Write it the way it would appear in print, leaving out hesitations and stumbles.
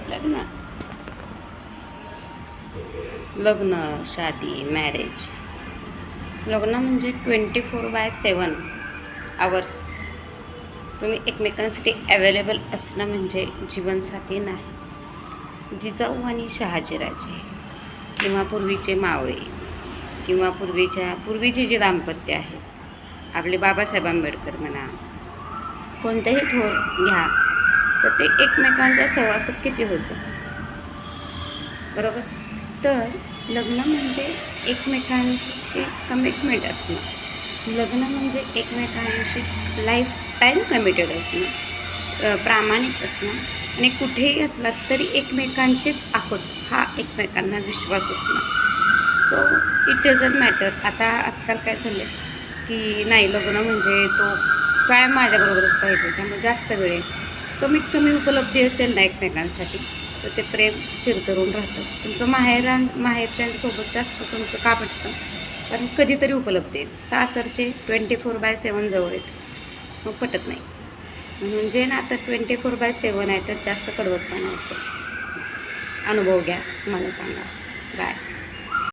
लग्न लग्न शादी मॅरेज. लग्न म्हणजे 24/7 आवर्स तुम्ही एकमेकांसाठी अवेलेबल असणं म्हणजे जीवनसाथी नाही. जिजाऊ आणि शहाजीराजे किंवा पूर्वीचे मावळे किंवा पूर्वीचे जे दाम्पत्य आहे, आपले बाबासाहेब आंबेडकर म्हणा, कोणतेही थोर घ्या, तर ते एकमेकांच्या सहवासात किती होतं, बरोबर. तर लग्न म्हणजे एकमेकांची कमिटमेंट असणं. लग्न म्हणजे एकमेकांशी लाईफ टाईम कमिटेड असणं, प्रामाणिक असणं आणि कुठेही असला तरी एकमेकांचेच आहोत हा एकमेकांना विश्वास असणं. So it doesn't matter. आता आजकाल काय झालं की नाही, लग्न म्हणजे तो काय माझ्याबरोबरच पाहिजे, त्यामुळे जास्त वेळ कमीत कमी उपलब्धी असेल ना एकमेकांसाठी, तर ते प्रेम चिरतरून राहतं. तुमचं माहेरच्यांसोबत जास्त तुमचं का पटतं, कारण कधीतरी उपलब्ध आहे. सासरचे 24/7 जवळ आहेत, मग पटत नाही. म्हणून जे ना आता 24/7 आहे तर जास्त कडवटपणा होतं. अनुभव घ्या, मला सांगा. बाय.